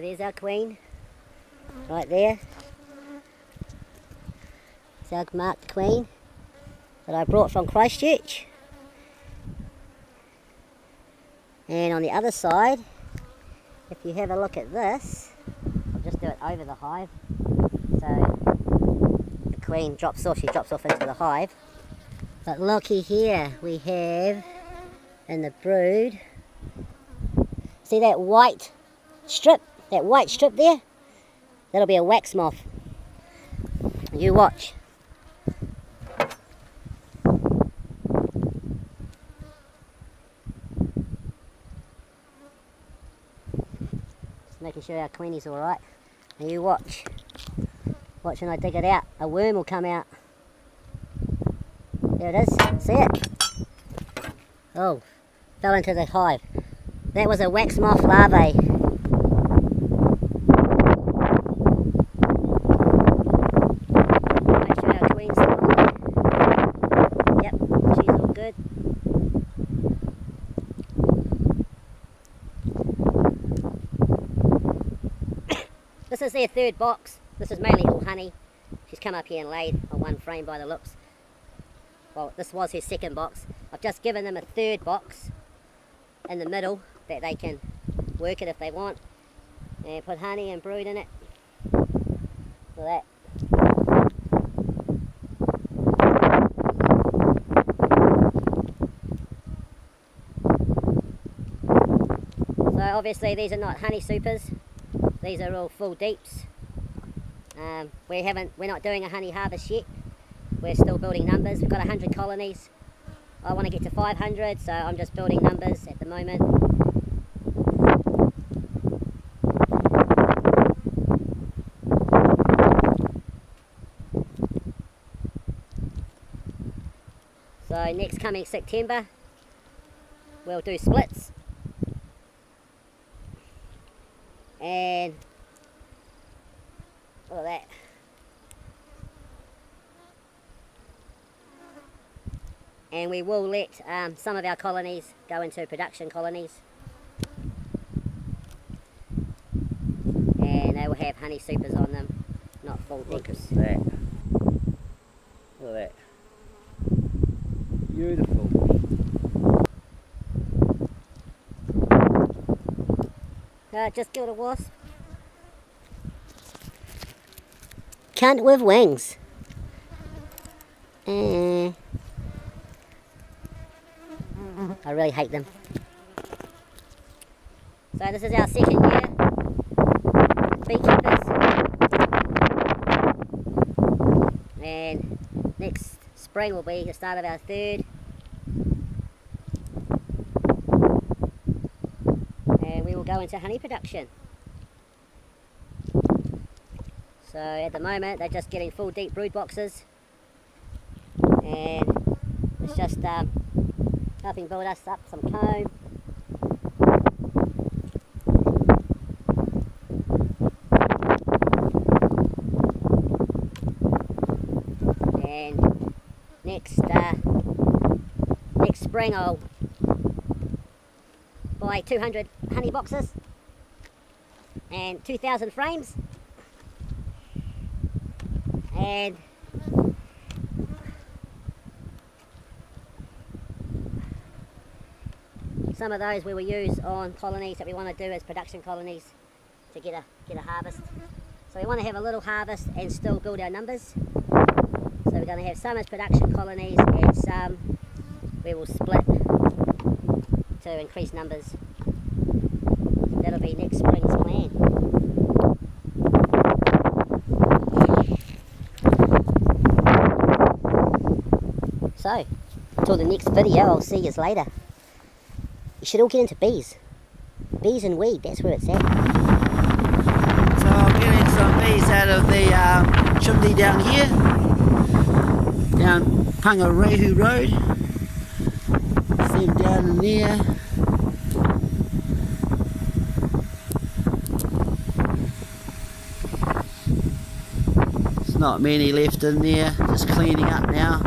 there's our queen, right there. There's our marked queen that I brought from Christchurch. And on the other side, if you have a look at this, I'll just do it over the hive. So the queen drops off, she drops off into the hive. But looky here, we have in the brood, see that white strip? That white strip there? That'll be a wax moth. You watch. Just making sure our queenie's alright. And you watch. Watch when I dig it out. A worm will come out. There it is. See it? Oh, fell into the hive. That was a wax moth larvae. Make sure our queen's still on there. Yep, she's all good. This is their third box. This is mainly all honey. She's come up here and laid on one frame by the looks. Well, this was her second box. I've just given them a third box in the middle that they can work it if they want. And put honey and brood in it. Look at that. So obviously these are not honey supers. These are all full deeps. We're not doing a honey harvest yet. We're still building numbers. We've got 100 colonies. I want to get to 500, so I'm just building numbers at the moment. So next coming September, we'll do splits. And look at that. And we will let some of our colonies go into production colonies. And they will have honey supers on them, not full deeps. Look at that. Look at that. Beautiful. Just killed a wasp. Cunt with wings. I really hate them. So this is our second year beekeepers. And next spring will be the start of our third. And we will go into honey production. So at the moment they're just getting full deep brood boxes. And it's just helping build us up some comb. And next spring I'll buy 200 honey boxes and 2,000 frames, and some of those we will use on colonies that we want to do as production colonies to get a harvest. So we want to have a little harvest and still build our numbers. So we're going to have some as production colonies and some we will split to increase numbers. That'll be next spring's plan. So, until the next video, I'll see you later. You should all get into bees. Bees and weed, that's where it's at. So I'm getting some bees out of the chimney down here, down Pangarehu Road. See them down in there. There's not many left in there, just cleaning up now.